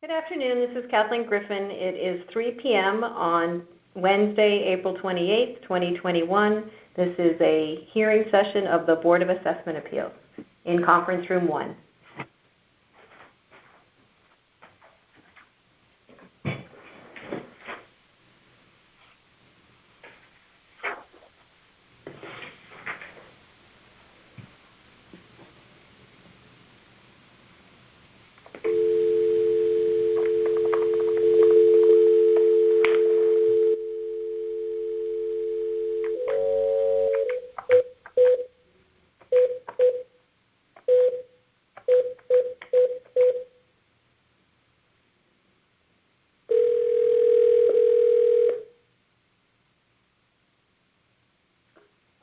Good afternoon. This is Kathleen Griffin. It is 3 p.m. on Wednesday, April 28th, 2021. This is a hearing session of the Board of Assessment Appeals in Conference Room 1.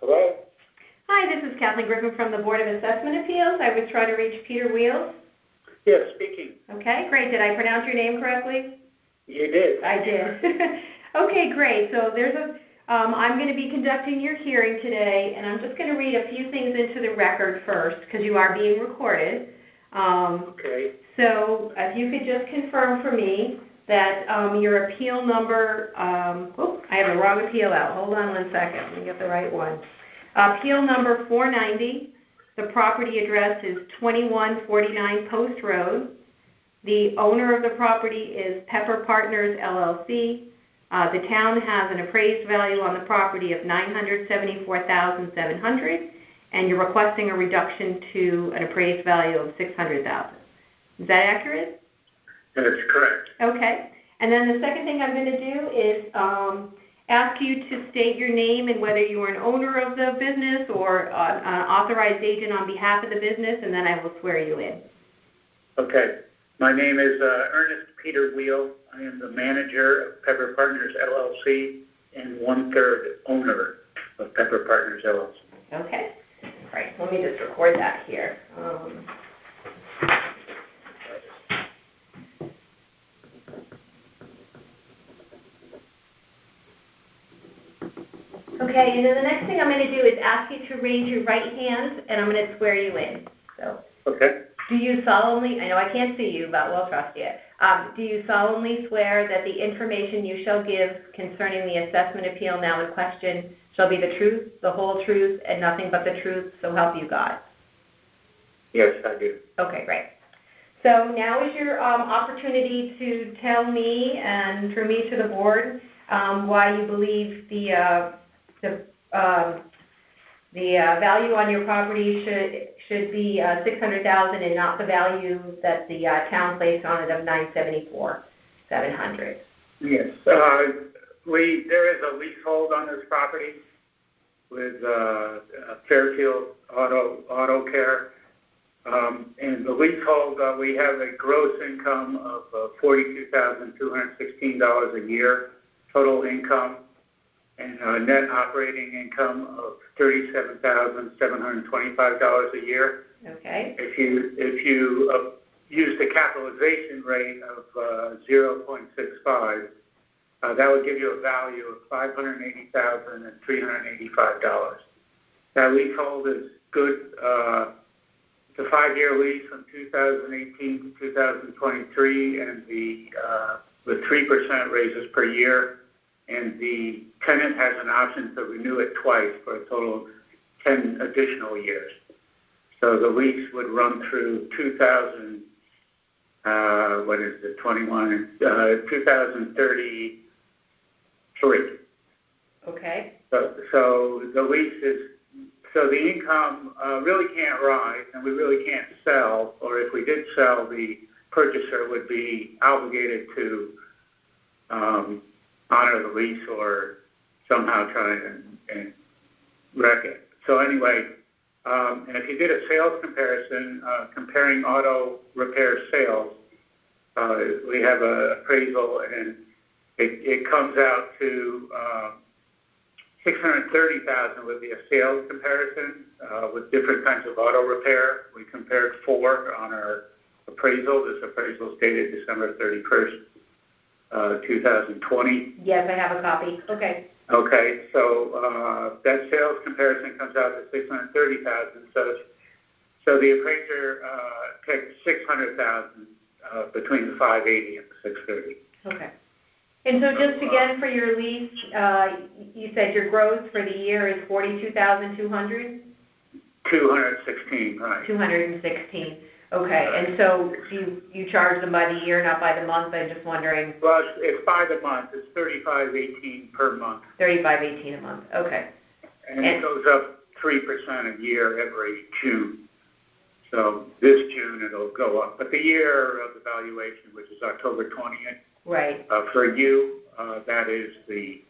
Hello? Hi, this is Kathleen Griffin from the Board of Assessment Appeals. I was trying to reach Peter Wheels. Yes, speaking. Okay, great. Did I pronounce your name correctly? You did. I did. Okay, great. So I'm going to be conducting your hearing today, and I'm just going to read a few things into the record first because you are being recorded. Okay. So if you could just confirm for me that your appeal number, I have the wrong appeal out. Hold on one second. Let me get the right one. Appeal number 490. The property address is 2149 Post Road. The owner of the property is Pepper Partners, LLC. The town has an appraised value on the property of $974,700, and you're requesting a reduction to an appraised value of $600,000. Is that accurate? That is correct. Okay. And then the second thing I'm going to do is ask you to state your name and whether you are an owner of the business or an authorized agent on behalf of the business, and then I will swear you in. Okay. My name is Ernest Peter Wheel. I am the manager of Pepper Partners, LLC, and one-third owner of Pepper Partners, LLC. Okay. All right. Let me just record that here. Okay, and then the next thing I'm going to do is ask you to raise your right hand, and I'm going to swear you in. So, Okay. do you solemnly, I know I can't see you, but we'll trust you. Do you solemnly swear that the information you shall give concerning the assessment appeal now in question shall be the truth, the whole truth, and nothing but the truth, so help you God? Yes, I do. Okay, great. So now is your opportunity to tell me and through me to the board why you believe the value on your property should be $600,000 and not the value that the town placed on it of $974,700. Yes. There is a leasehold on this property with Fairfield Auto Care. And the leasehold, we have a gross income of $42,216 a year, total income, and net operating income of $37,725 a year. Okay. If you use the capitalization rate of 0.65, that would give you a value of $580,385. That leasehold is good. It's a 5-year lease from 2018 to 2023, and with 3% raises per year. And the tenant has an option to renew it twice for a total of 10 additional years. So the lease would run through 2033. Okay. So the lease is, so the income really can't rise, and we really can't sell, or if we did sell, the purchaser would be obligated to honor the lease or somehow try and wreck it. So anyway, and if you did a sales comparison, comparing auto repair sales, we have an appraisal, and it comes out to $630,000 would be a sales comparison with different kinds of auto repair. We compared 4 on our appraisal. This appraisal is dated December 31st. 2020. Yes, I have a copy. Okay. Okay, so that sales comparison comes out to $630,000. So the appraiser picked $600,000 between the 580 and the 630. Okay. And so just again for your lease, you said your gross for the year is 42,200? 216, right. 216. Okay. And so you charge them by the year, not by the month? I'm just wondering. Well, it's by the month. It's $35.18 per month. $35.18 a month. Okay. And it goes up 3% a year every June. So this June it'll go up. But the year of the valuation, which is October 20th, right. For you, that is the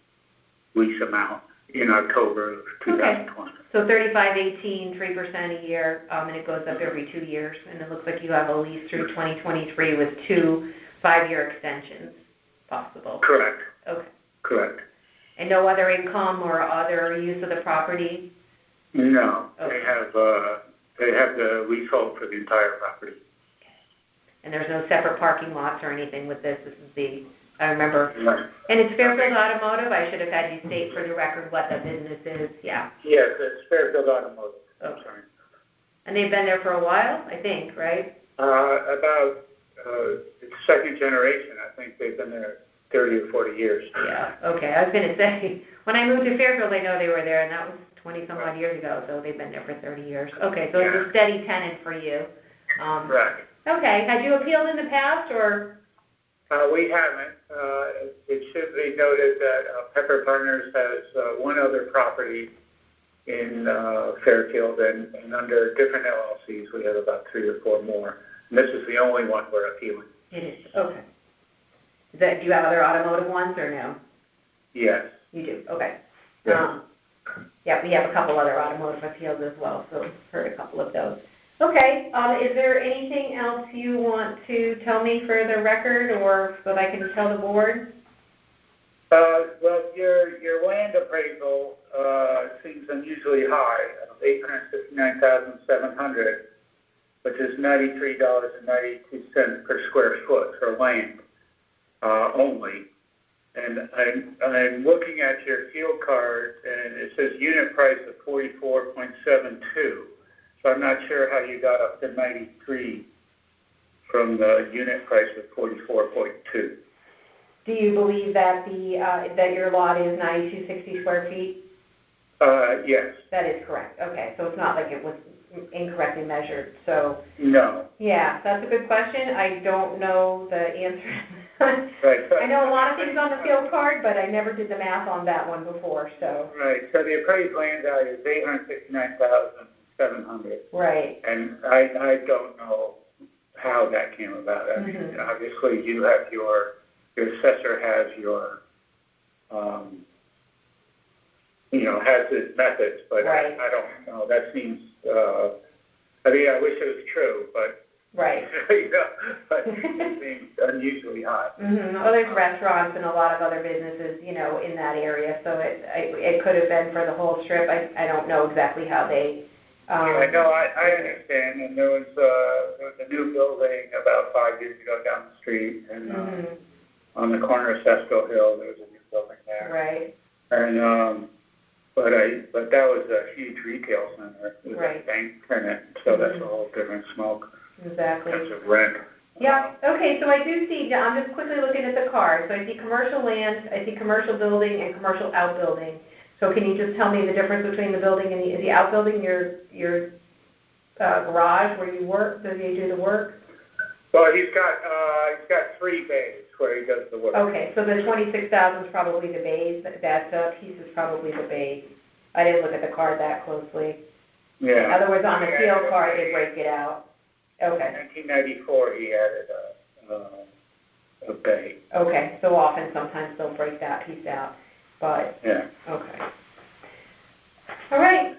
lease amount in October of 2020. Okay. So $35.18, 3% a year, and it goes up every 2 years. And it looks like you have a lease through 2023 with 2 5-year extensions possible. Correct. Okay. Correct. And no other income or other use of the property? No. Okay. They have the leasehold for the entire property. And there's no separate parking lots or anything with this. This is I remember. Right. And it's Fairfield Automotive. I should have had you state for the record what the business is. Yeah. Yes, it's Fairfield Automotive. Okay. I'm sorry. And they've been there for a while, I think, right? About it's second generation. I think they've been there 30 or 40 years. Yeah. Okay. I was going to say, when I moved to Fairfield, I know they were there, and that was 20-some-odd years ago, so they've been there for 30 years. Okay, so it's a steady tenant for you. Right. Okay. Had you appealed in the past, or? We haven't. It should be noted that Pepper Partners has one other property in Fairfield, and under different LLCs, we have about 3 or 4 more. And this is the only one we're appealing. It is. Okay. Do you have other automotive ones, or no? Yes. You do. Okay. Yeah. Yeah, we have a couple other automotive appeals as well, so I've heard a couple of those. Okay. Is there anything else you want to tell me for the record, or so that I can tell the board? Well, your land appraisal seems unusually high, $859,700, which is $93.92 per square foot for land only. And I'm looking at your field card, and it says unit price of 44.72. So I'm not sure how you got up to 93 from the unit price of 44.2. Do you believe that that your lot is 9260 square feet? Yes. That is correct. Okay, so it's not like it was incorrectly measured. So no. Yeah, that's a good question. I don't know the answer. Right. So I know a lot of things on the field card, but I never did the math on that one before. So. Right. So the appraised land value is $869,700. Right. And I don't know how that came about. I mean, obviously you have your assessor has your has his methods, but right. I don't know. That seems I mean, I wish it was true, but right. But it seems unusually high. Well, there's restaurants and a lot of other businesses, in that area, so it could have been for the whole strip. I don't know exactly how they. Yeah, no, I understand. And there was a new building about 5 years ago down the street, and on the corner of Cesco Hill, there was a new building there. Right. And but that was a huge retail center with a bank tenant, so that's a whole different smoke. Exactly. In terms of rent. Yeah. Okay. So I do see. I'm just quickly looking at the card. So I see commercial land, I see commercial building, and commercial outbuilding. So can you just tell me the difference between the building and the outbuilding? Your garage where you work? Does he do the work? Well, he's got 3 bays where he does the work. Okay. So the 26,000 is probably the bays. That piece is probably the bays. I didn't look at the card that closely. Yeah. In other words, on the field card, they break it out. Okay. In 1994, he added a bay. Okay, so sometimes they'll break that piece out, but yeah. Okay. All right.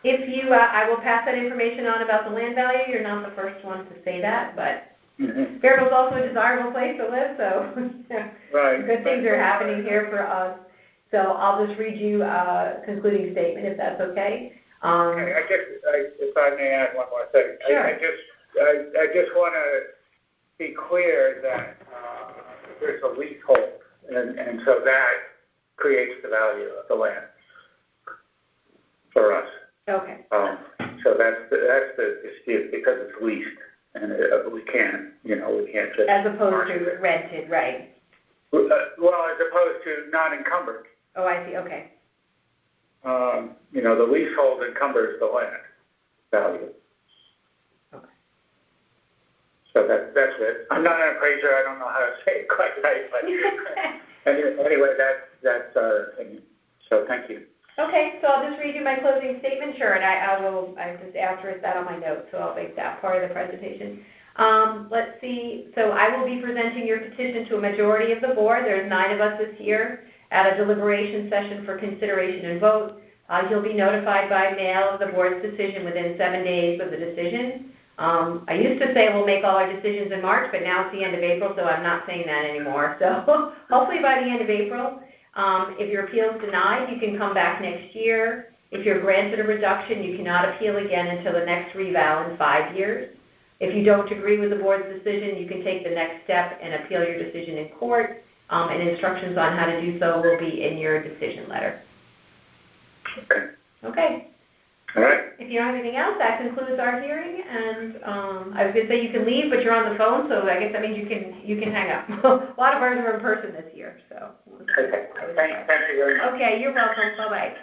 If you, I will pass that information on about the land value. You're not the first one to say that, but Fairfield's also a desirable place to live, so right. Good things are happening here for us. So I'll just read you a concluding statement, if that's okay. Okay, if I may add one more thing. Sure. I just want to be clear that there's a leasehold, and so that creates the value of the land for us. Okay. So that's the dispute because it's leased, and we can't just. As opposed to rented, right? Well, as opposed to non-encumbered. Oh, I see, okay. The leasehold encumbers the land value. Okay. So that's it. I'm not an appraiser. I don't know how to say it quite right, but anyway, that's our opinion. So thank you. Okay, so I'll just read you my closing statement, sure, and I just asterisk that on my notes, so I'll make that part of the presentation. Let's see, so I will be presenting your petition to a majority of the board. There's 9 of us this year at a deliberation session for consideration and vote. You'll be notified by mail of the board's decision within 7 days of the decision. I used to say we'll make all our decisions in March, but now it's the end of April, so I'm not saying that anymore. So hopefully by the end of April. If your appeal is denied, you can come back next year. If you're granted a reduction, you cannot appeal again until the next reval in 5 years. If you don't agree with the board's decision, you can take the next step and appeal your decision in court, and instructions on how to do so will be in your decision letter. Okay. Okay. All right. If you don't have anything else, that concludes our hearing. And I was going to say you can leave, but you're on the phone, so I guess that means you can hang up. A lot of ours are in person this year, so. Okay. Thank you very much. Okay, you're welcome. Bye-bye.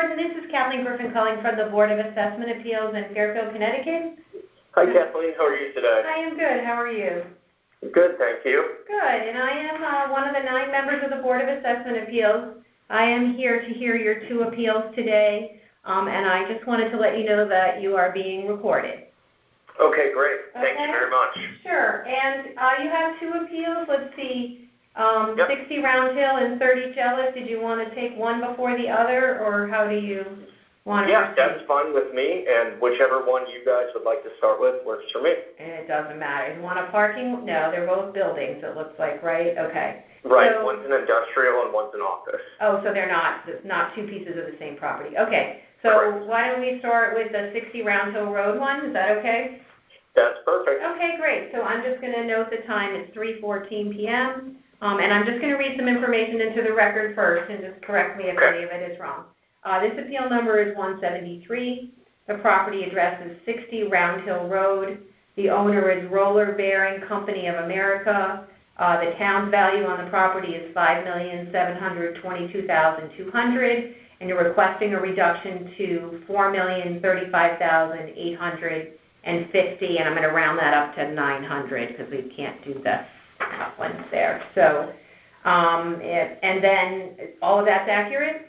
Jordan, this is Kathleen Griffin calling from the Board of Assessment Appeals in Fairfield, Connecticut. Hi, Kathleen. How are you today? I am good. How are you? Good, thank you. Good. And I am one of the 9 members of the Board of Assessment Appeals. I am here to hear your 2 appeals today, and I just wanted to let you know that you are being recorded. Okay, great. Thank you very much. Sure. And you have 2 appeals. Let's see. Yep. 60 Round Hill and 30 Jealous. Did you want to take one before the other, or how do you want to proceed? That's fine with me, and whichever one you guys would like to start with works for me. And it doesn't matter. You want a parking? No, they're both buildings, it looks like, right? Okay. Right. So, one's an industrial and one's an office. oh, so they're not 2 pieces of the same property. Okay. So Correct. why don't we start with the 60 Round Hill Road one? Is that okay? That's perfect. Okay, great. So I'm just going to note the time. It's 3:14 p.m. And I'm just going to read some information into the record first and just correct me if any of it is wrong. This appeal number is 173. The property address is 60 Round Hill Road. The owner is Roller Bearing Company of America. The town's value on the property is $5,722,200, and you're requesting a reduction to $4,035,850, and I'm going to round that up to 900 because we can't do the ones there. So, and then all of that's accurate?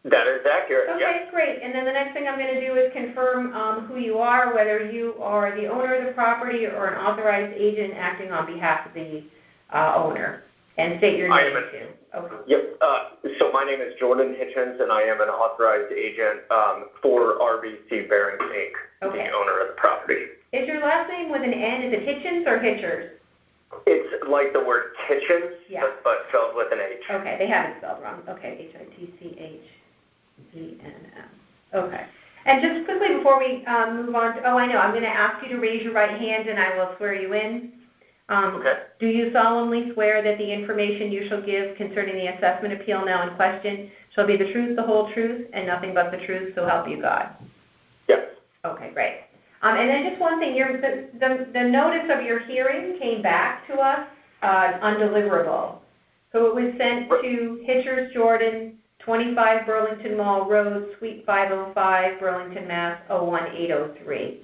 That is accurate, Okay, great. And then the next thing I'm going to do is confirm who you are, whether you are the owner of the property or an authorized agent acting on behalf of the owner. And state your name, too. Okay. Yep. So my name is Jordan Hitchens, and I am an authorized agent for RBC Bearings, Inc., the owner of the property. Is your last name with an N? Is it Hitchens or Hitchers? It's like the word kitchens, but spelled with an H. Okay, they have it spelled wrong. Okay, Hitchzenm. Okay. And just quickly before we move on to, I know, I'm going to ask you to raise your right hand and I will swear you in. Okay. Do you solemnly swear that the information you shall give concerning the assessment appeal now in question shall be the truth, the whole truth, and nothing but the truth, so help you God? Yes. Okay, great. And then just one thing, the notice of your hearing came back to us undeliverable. So it was sent to Hitchers Jordan, 25 Burlington Mall Road, Suite 505, Burlington, Mass. 01803.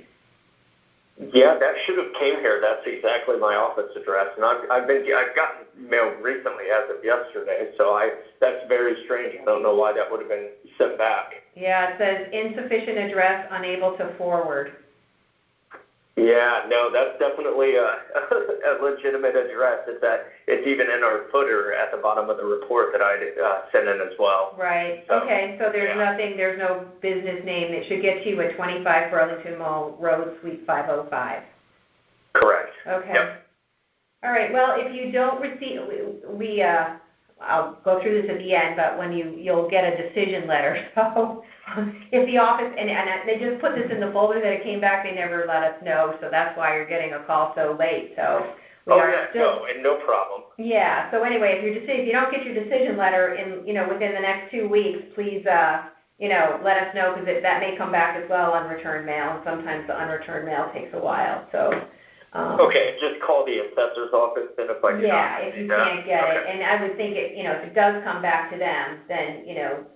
Yeah, that should have came here. That's exactly my office address, and I've gotten mail recently as of yesterday. So that's very strange. I don't know why that would have been sent back. Yeah, it says insufficient address, unable to forward. Yeah, no, that's definitely a legitimate address. It's even in our footer at the bottom of the report that I sent in as well. Right. So, okay, so there's no business name. It should get to you at 25 Burlington Mall Road, Suite 505. Correct. Okay. Yep. All right. Well, if you don't receive, I'll go through this at the end, but when you'll get a decision letter. So if the office, and they just put this in the folder that it came back, they never let us know, so that's why you're getting a call so late. So no problem. Yeah. So anyway, if you don't get your decision letter within the next 2 weeks, please let us know, because that may come back as well on return mail, and sometimes the unreturned mail takes a while. So. Okay, just call the assessor's office then if I can. Yeah, if you can't get it, and I would think if it does come back to them, then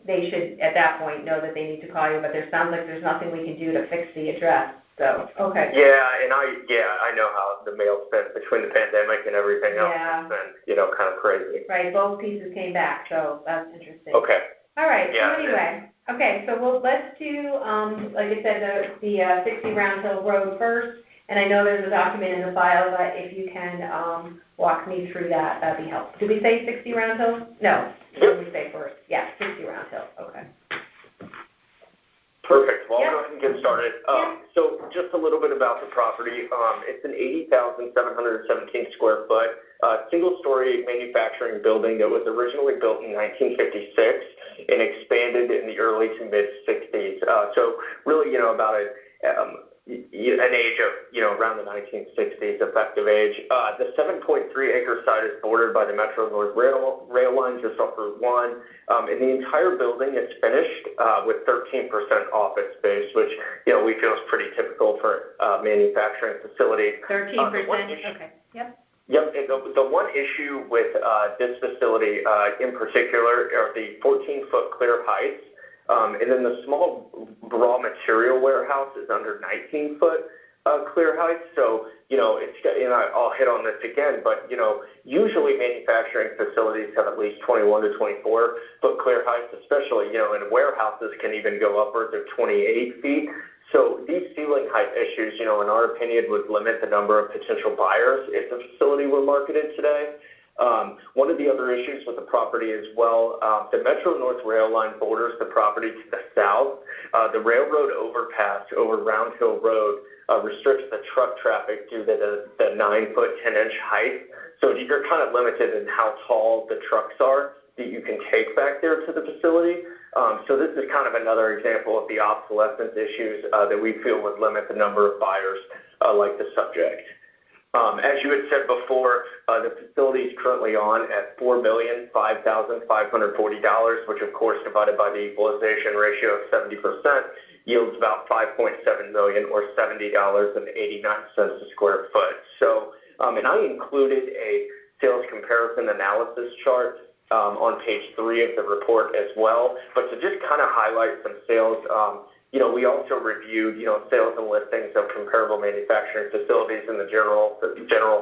they should at that point know that they need to call you. But there sounds like there's nothing we can do to fix the address. So okay. Yeah, and I know how the mail's been between the pandemic and everything else. It's been kind of crazy. Right, both pieces came back, so that's interesting. Okay. All right. Yeah, so anyway, okay. So let's do like I said, the 60 Round Hill Road first. And I know there's a document in the file, but if you can walk me through that, that'd be helpful. Did we say 60 Round Hill? No. What did we say first? Yeah, 60 Round Hill. Okay. Perfect. Well, I'll go ahead and get started. So just a little bit about the property. It's an 80,717 square foot single-story manufacturing building that was originally built in 1956 and expanded in the early to mid-60s. So really, about an age of, around the 1960s effective age. The 7.3-acre site is bordered by the Metro North rail line just off Route 1. And the entire building is finished with 13% office space, which, we feel is pretty typical for a manufacturing facility. 13%? Okay. Yep. Yep. And the one issue with this facility in particular are the 14-foot clear heights. And then the small raw material warehouse is under 19-foot clear height. So, I'll hit on this again, but, usually manufacturing facilities have at least 21 to 24-foot clear heights, especially, in warehouses can even go upwards of 28 feet. So these ceiling height issues, in our opinion, would limit the number of potential buyers if the facility were marketed today. One of the other issues with the property as well, the Metro North rail line borders the property to the south. The railroad overpass over Round Hill Road restricts the truck traffic due to the 9-foot, 10-inch height. So you're kind of limited in how tall the trucks are that you can take back there to the facility. So this is kind of another example of the obsolescence issues that we feel would limit the number of buyers like the subject. As you had said before, the facility is currently on at $4,005,540, which of course divided by the equalization ratio of 70% yields about $5.7 million or $70.89 a square foot. So, and I included a sales comparison analysis chart on page 3 of the report as well. But to just kind of highlight some sales, we also reviewed, sales and listings of comparable manufacturing facilities in the general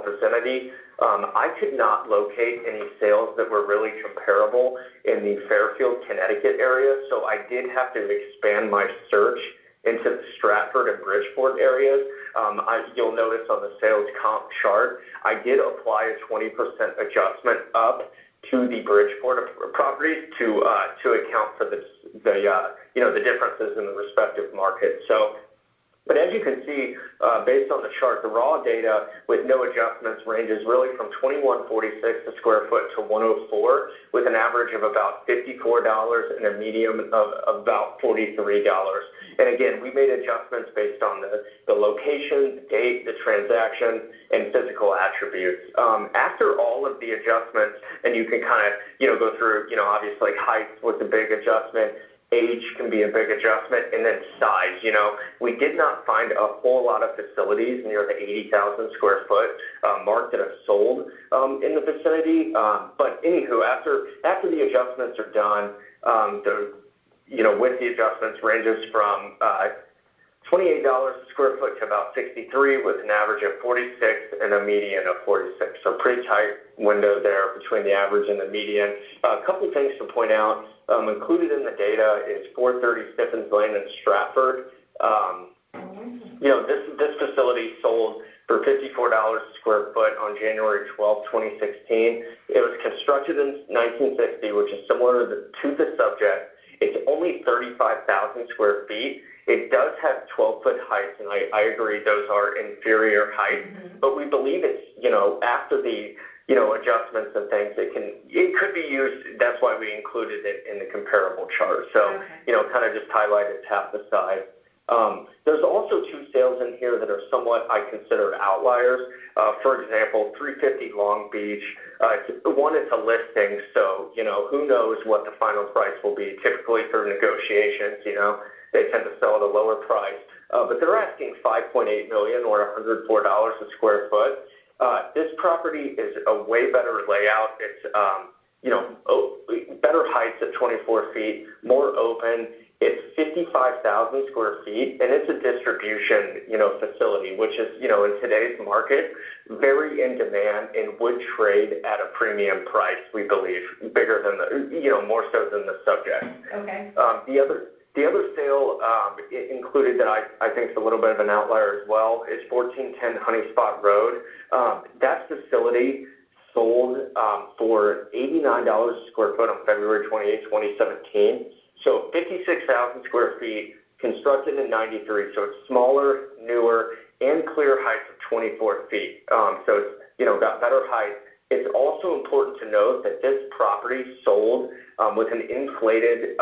vicinity. I could not locate any sales that were really comparable in the Fairfield, Connecticut area, so I did have to expand my search into the Stratford and Bridgeport areas. You'll notice on the sales comp chart, I did apply a 20% adjustment up to the Bridgeport properties to account for the differences in the respective markets. So, but as you can see, based on the chart, the raw data with no adjustments ranges really from $21.46 a square foot to $104, with an average of about $54 and a median of about $43. And again, we made adjustments based on the location, the date, the transaction, and physical attributes. After all of the adjustments, and you can kind of, go through, obviously height was a big adjustment, age can be a big adjustment, and then size. We did not find a whole lot of facilities near the 80,000 square foot mark that have sold in the vicinity. But anywho, after the adjustments are done, with the adjustments ranges from $28 a square foot to about $63, with an average of 46 and a median of 46. So pretty tight window there between the average and the median. A couple things to point out. Included in the data is 430 Stiffens Lane in Stratford. This facility sold for $54 a square foot on January 12, 2016. It was constructed in 1960, which is similar to the subject. It's only 35,000 square feet. It does have 12-foot heights, and I agree those are inferior heights, but we believe it's, after the, adjustments and things, it could be used. That's why we included it in the comparable chart. So, kind of just highlighted half the size. There's also 2 sales in here that are somewhat, I consider, outliers. For example, 350 Long Beach. One is a listing, so, who knows what the final price will be. Typically through negotiations, they tend to sell at a lower price. But they're asking $5.8 million or $104 a square foot. This property is a way better layout. It's, better heights at 24 feet, more open. It's 55,000 square feet, and it's a distribution, facility, which is, in today's market, very in demand and would trade at a premium price, we believe, bigger than more so than the subject. Okay. The other sale included that I think is a little bit of an outlier as well is 1410 Honey Spot Road. That facility sold for $89 a square foot on February 28, 2017. So 56,000 square feet, constructed in 93. So it's smaller, newer, and clear heights of 24 feet. So it's, got better height. It's also important to note that this property sold with an inflated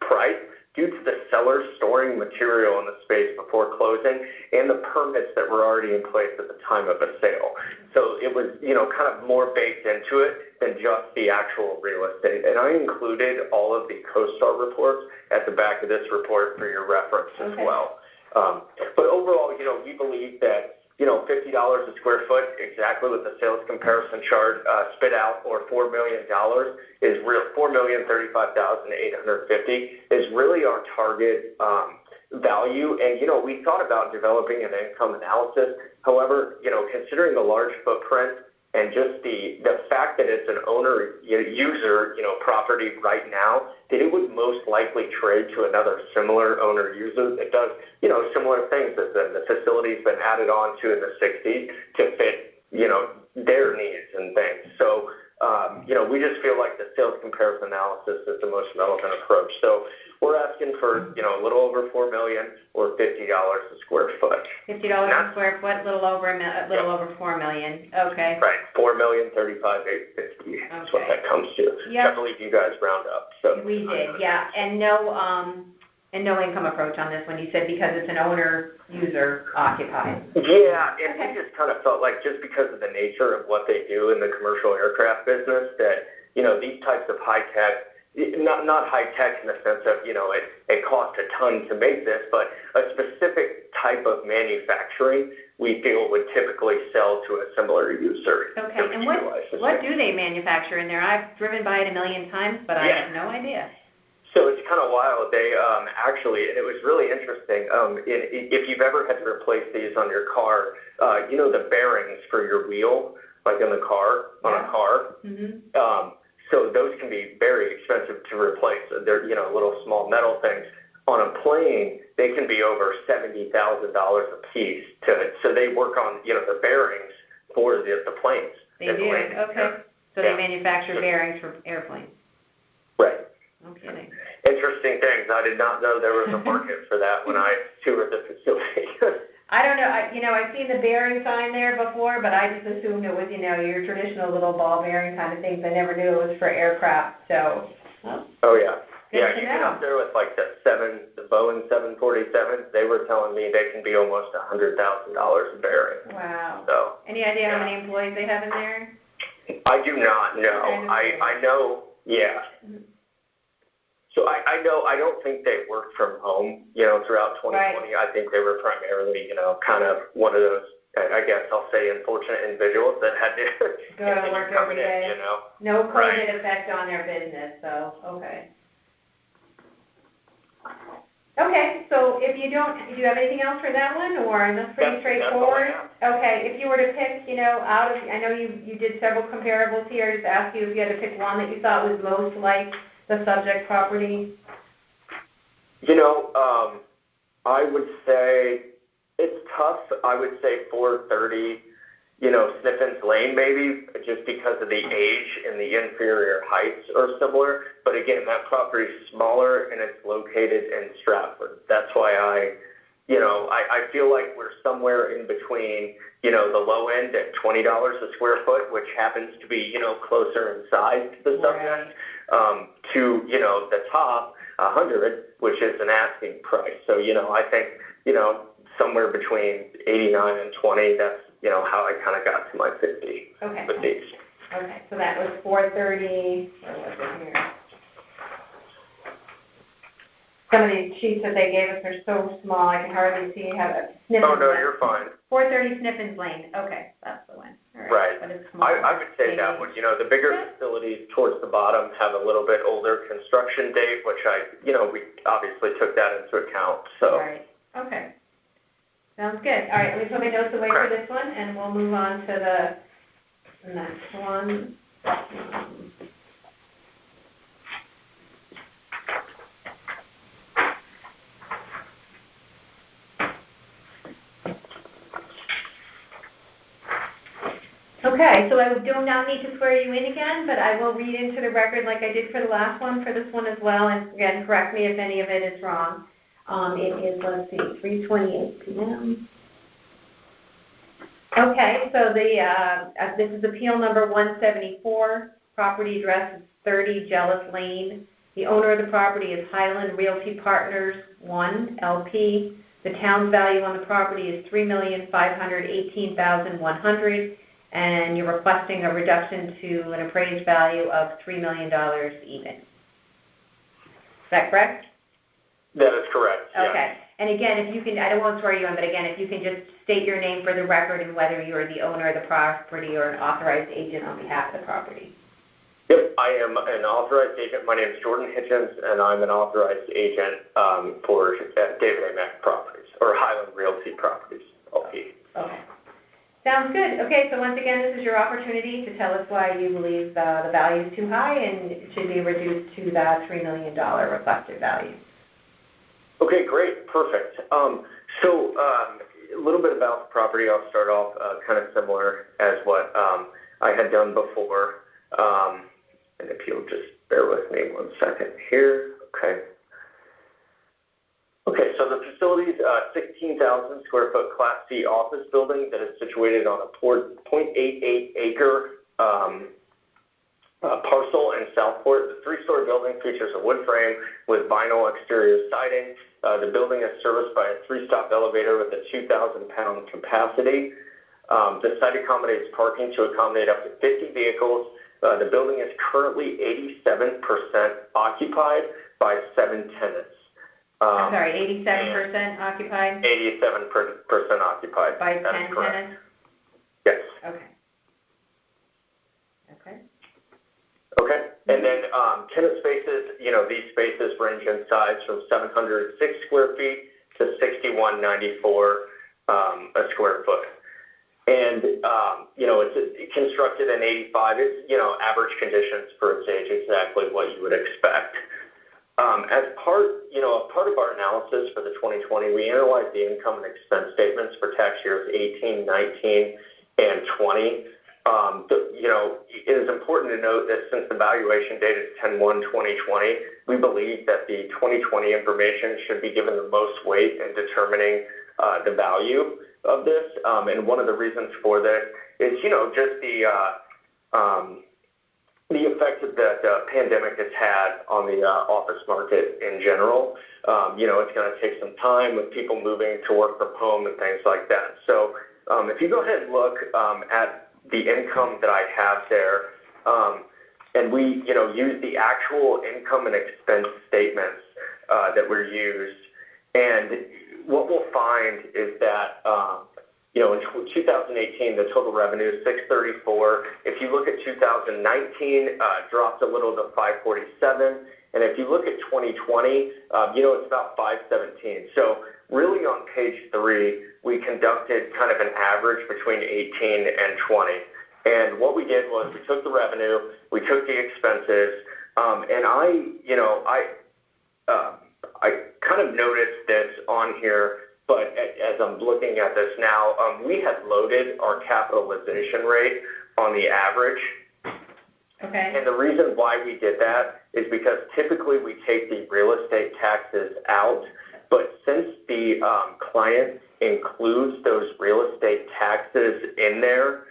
price due to the seller storing material in the space before closing and the permits that were already in place at the time of the sale. So it was, kind of more baked into it than just the actual real estate. And I included all of the CoStar reports at the back of this report for your reference as well. But overall, we believe that $50 a square foot, exactly what the sales comparison chart spit out, or $4 million is real. $4,035,850 is really our target value. And we thought about developing an income analysis. However, considering the large footprint and just the fact that it's an owner user property right now, that it would most likely trade to another similar owner user that does similar things as them. The facility's been added on to in the 60s to fit their needs and things. So we just feel like the sales comparison analysis is the most relevant approach. So we're asking for a little over $4 million or $50 a square foot. $50 a square foot, little over $4 million. Okay. Right, $4,035,850. That's what that comes to. Yep. I believe you guys round up. So we did, yeah, and no income approach on this one. You said because it's an owner user occupied. Yeah, and we just kind of felt like just because of the nature of what they do in the commercial aircraft business, that these types of high tech. Not high tech in the sense of, it costs a ton to make this, but a specific type of manufacturing we feel would typically sell to a similar user. Okay, and what do they manufacture in there? I've driven by it a million times, but I have no idea. So it's kind of wild. They actually, and it was really interesting, if you've ever had to replace these on your car, the bearings for your wheel, like in the car, on a car, so those can be very expensive to replace. They're, little small metal things. On a plane, they can be over $70,000 a piece. So they work on, the bearings for the planes. They do, okay. So they manufacture bearings for airplanes. Right. No kidding. Interesting things. I did not know there was a market for that when I toured the facility. I don't know. I've seen the bearing sign there before, but I just assumed it was, your traditional little ball bearing kind of things. I never knew it was for aircraft. So. Oh yeah. Yeah, you know. get up there with like the Boeing 747s. They were telling me they can be almost $100,000 a bearing. Wow. So. Any idea how many employees they have in there? I do not know. I know. Yeah. So I know, I don't think they worked from home, throughout 2020. Right. I think they were primarily, kind of one of those, I guess I'll say, unfortunate individuals that had to go to work every day. No COVID effect on their business, so, okay. Okay, so do you have anything else for that one, or that's pretty straightforward? Okay, if you were to pick, out of, I know you did several comparables here, just ask you if you had to pick one that you thought was most like the subject property? I would say it's tough. I would say 430, Sniffin's Lane maybe, just because of the age and the inferior heights are similar. But again, that property is smaller and it's located in Stratford. That's why I feel like we're somewhere in between, the low end at $20 a square foot, which happens to be, closer in size to the subject, to, the top, 100, which is an asking price. So, I think, somewhere between 89 and 20, that's, how I kind of got to my 50 with these. Okay, so that was 430, where was it here? Some of these sheets that they gave us are so small, I can hardly see how to Sniffin's Oh, no, you're fine. 430 Sniffin's Lane. Okay, that's the one. All right. But it's small. I would say that one. The bigger facilities towards the bottom have a little bit older construction date, which we obviously took that into account. So. Right. Okay. Sounds good. All right, let me put my notes away for this one, and we'll move on to the next one. Okay, so I do not need to swear you in again, but I will read into the record like I did for the last one, for this one as well, and again, correct me if any of it is wrong. It is, let's see, 3:28 p.m. Okay, so this is appeal number 174. Property address is 30 Jealous Lane. The owner of the property is Highland Realty Partners 1, LP. The town's value on the property is $3,518,100. And you're requesting a reduction to an appraised value of $3 million even. Is that correct? That is correct, yes. Okay. And again, if you can, I won't swear you in, but again, if you can just state your name for the record and whether you're the owner of the property or an authorized agent on behalf of the property. Yep, I am an authorized agent. My name is Jordan Hitchens, and I'm an authorized agent for David A. Mack Properties, or Highland Realty Properties, LP. Okay. Sounds good. Okay, so once again, this is your opportunity to tell us why you believe the value is too high and it should be reduced to the $3 million requested value. Okay, great, perfect. So a little bit about the property. I'll start off kind of similar as what I had done before. And if you'll just bear with me 1 second here. Okay, so the facility is a 16,000 square foot Class C office building that is situated on a 0.88 acre parcel in Southport. The 3-story building features a wood frame with vinyl exterior siding. The building is serviced by a 3-stop elevator with a 2,000-pound capacity. The site accommodates parking to accommodate up to 50 vehicles. The building is currently 87% occupied by 7 tenants. I'm sorry, 87% occupied? 87% occupied. By 10 tenants? Yes. Okay, and then tenant spaces, these spaces range in size from 706 square feet to 6194 a square foot. And, it's constructed in 85. It's, average conditions for its age, exactly what you would expect. As part of our analysis for the 2020, we analyzed the income and expense statements for tax years 18, 19, and 20. It is important to note that since the valuation date is 10/1/2020, we believe that the 2020 information should be given the most weight in determining the value of this. And one of the reasons for this is, just the effect that the pandemic has had on the office market in general. It's going to take some time with people moving to work from home and things like that. So if you go ahead and look at the income that I have there, and we, use the actual income and expense statements that were used, and what we'll find is that, in 2018, the total revenue is $634. If you look at 2019, dropped a little to $547, and if you look at 2020, it's about $517. So really on page 3, we conducted kind of an average between 18 and 20. And what we did was we took the revenue, we took the expenses, and I kind of noticed this on here, but as I'm looking at this now, we had loaded our capitalization rate on the average. Okay. And the reason why we did that is because typically we take the real estate taxes out, but since the client includes those real estate taxes in there,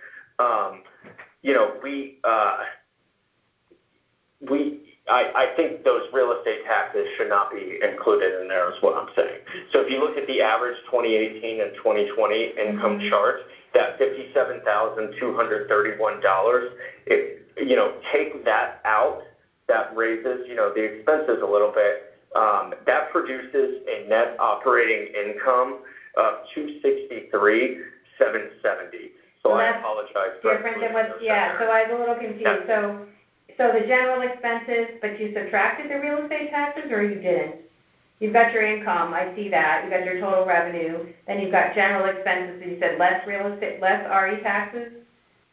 I think those real estate taxes should not be included in there is what I'm saying. So if you look at the average 2018 and 2020 income chart, that $57,231, if, take that out, that raises, the expenses a little bit. That produces a net operating income of $263,770. So I apologize. Different than what, so I was a little confused. So the general expenses, but you subtracted the real estate taxes, or you didn't? You've got your income, I see that. You've got your total revenue. Then you've got general expenses, and you said less real estate, less RE taxes?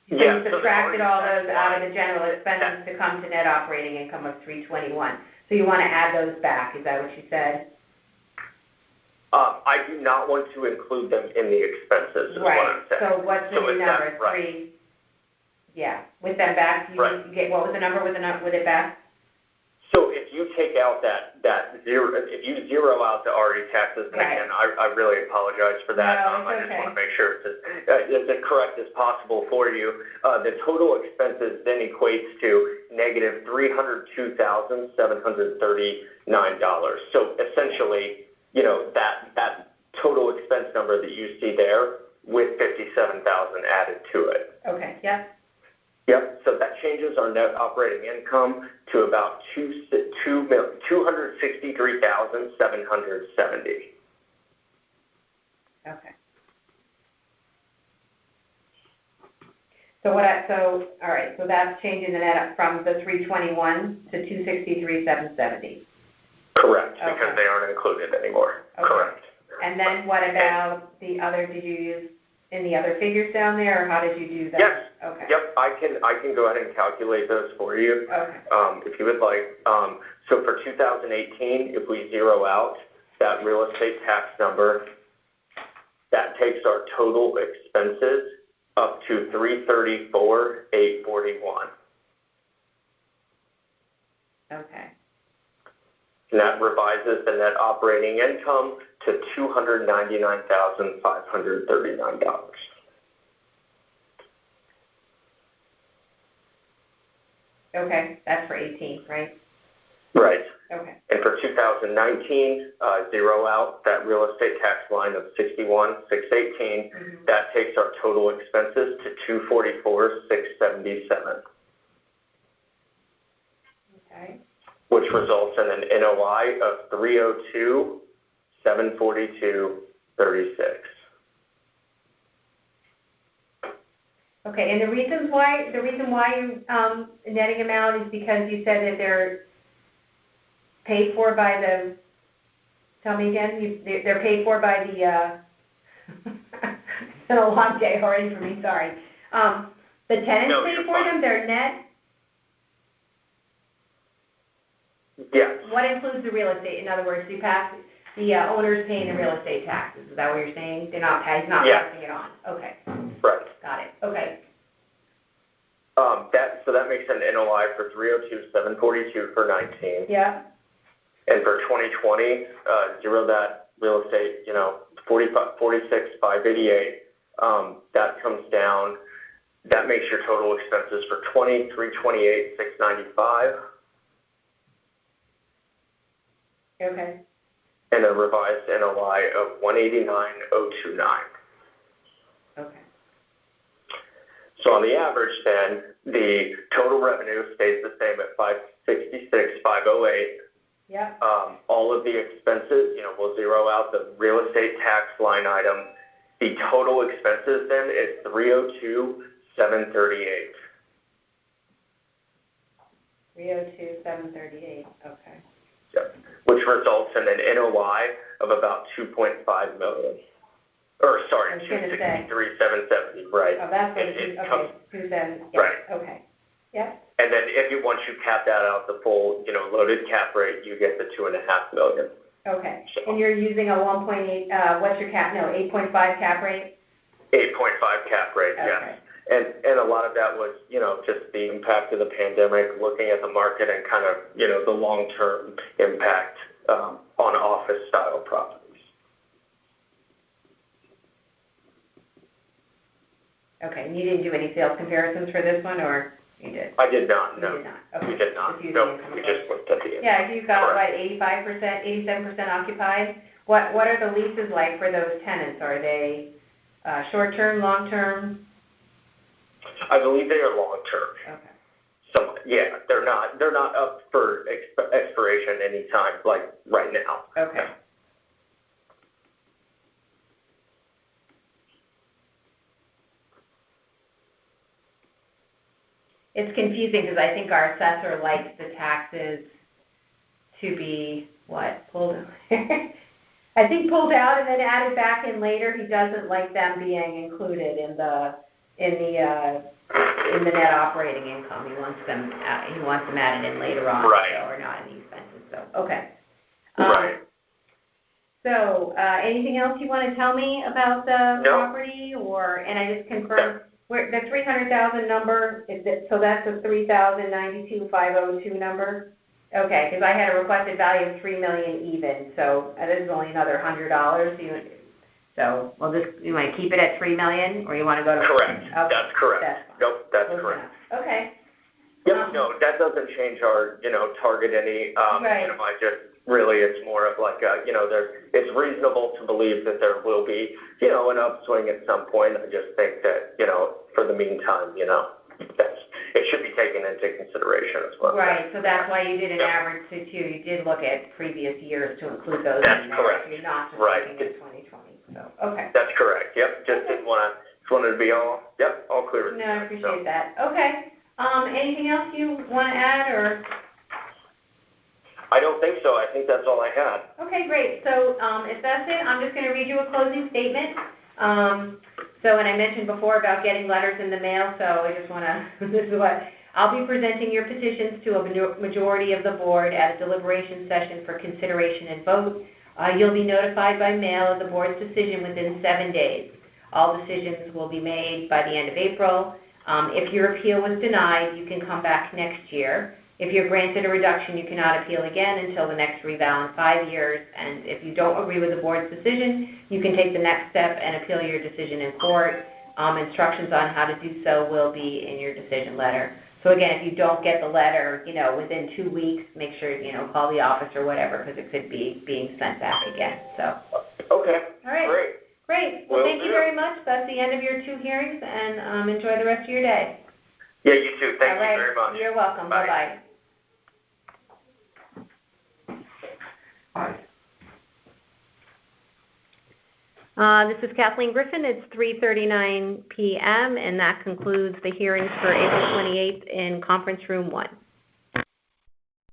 So you subtracted all those out of the general expenses to come to net operating income of $321. So you want to add those back, is that what you said? I do not want to include them in the expenses, is what I'm saying. So what's the new number? Right. With them back, you get, what was the number with it back? So if you take out that zero, if you zero out the RE taxes, and again, I really apologize for that. No, I just want to make sure it's as correct as possible for you. The total expenses then equates to negative $302,739. So essentially, that total expense number that you see there with $57,000 added to it. Okay. Yep. Yep, so that changes our net operating income to about $263,770. Okay. So all right, so that's changing the net up from the 321 to 263,770. Correct, Okay. because they aren't included anymore. Okay. Correct. And then what about the other, did you use any other figures down there, or how did you do that? Yes. Okay. Yep, I can go ahead and calculate those for you, Okay. if you would like. So for 2018, if we zero out that real estate tax number, that takes our total expenses up to $334,841. Okay. And that revises the net operating income to $299,539. Okay, that's for 18, right? Right. Okay. And for 2019, zero out that real estate tax line of $61,618. Mm-hmm. That takes our total expenses to $244,677. Okay. Which results in an NOI of $302,742.36. Okay, and the reason why you netting them out is because you said that they're paid for by the. Tell me again. They're paid for by the. It's been a long day already for me. Sorry. The tenants pay for them. They're net. Yes. What includes the real estate? In other words, the owner's paying the real estate taxes. Is that what you're saying? They're not. He's not passing it on. Okay. Right. Got it. Okay. That makes an NOI for $302,742 for 19. Yeah. And for 2020, zero that real estate, $46,588. That comes down. That makes your total expenses for 20, $328,695. Okay. And a revised NOI of $189,029. Okay. So on the average then, the total revenue stays the same at $566,508. Yeah. All of the expenses, we'll zero out the real estate tax line item. The total expenses then is $302,738. $302,738. Okay. Yep. Which results in an NOI of about $2.5 million. Or sorry, $263,770. Right. Oh, that's what it is. Okay. 270. Yeah. Right. Okay. Yep. And then once you cap that out, the full, loaded cap rate, you get the $2.5 million. Okay. So. And you're using a 1.8. What's your cap? No, 8.5 cap rate. 8.5 cap rate. Okay. Yes. And a lot of that was, just the impact of the pandemic, looking at the market and kind of, the long-term impact on office-style properties. Okay. And you didn't do any sales comparisons for this one, or you did? I did not. No. You did not. Okay. We did not. No. We just looked at the. Yeah. You've got what, 85%, 87% occupied. What are the leases like for those tenants? Are they short-term, long-term? I believe they are long-term. Okay. So yeah, they're not up for expiration anytime, like right now. Okay. It's confusing because I think our assessor likes the taxes to be pulled. I think pulled out and then added back in later. He doesn't like them being included in the net operating income. He wants them added in later on, right. Or not in the expenses. So okay. Right. So anything else you want to tell me about the property, and I just confirmed the 300,000 number so that's the 3,092,502 number. Okay, because I had a requested value of $3 million even, so that is only another $100. So you want to keep it at $3 million, or you want to go to? Correct. Okay. That's correct. Nope, that's correct. Enough. Okay. Yep. No, that doesn't change our target any. Right. I just really it's more of like it's reasonable to believe that there will be an upswing at some point. I just think that for the meantime it should be taken into consideration as well. Right, so that's why you did an Yep. average too. You did look at previous years to include those That's in there. correct. So you're not just Right. looking at 2020. So, okay. That's correct. Yep. Just didn't want to. Just wanted to be all clear with No, you. I appreciate that. Okay. Anything else you want to add, or? I don't think so. I think that's all I had. Okay, great. So if that's it, I'm just going to read you a closing statement. And I mentioned before about getting letters in the mail, so I just want to, this is what, I'll be presenting your petitions to a majority of the board at a deliberation session for consideration and vote. You'll be notified by mail of the board's decision within 7 days. All decisions will be made by the end of April. If your appeal was denied, you can come back next year. If you're granted a reduction, you cannot appeal again until the next reval in 5 years. And if you don't agree with the board's decision, you can take the next step and appeal your decision in court. Instructions on how to do so will be in your decision letter. So again, if you don't get the letter, within 2 weeks, make sure, call the office or whatever, because it could be being sent back again. So. Okay. All right. Great. Well, thank you very much. That's the end of your 2 hearings, and enjoy the rest of your day. Yeah, you too. Thank All right. you very much. You're welcome. Bye. Bye-bye. This is Kathleen Griffin. It's 3:39 p.m., and that concludes the hearings for April 28th in Conference Room 1.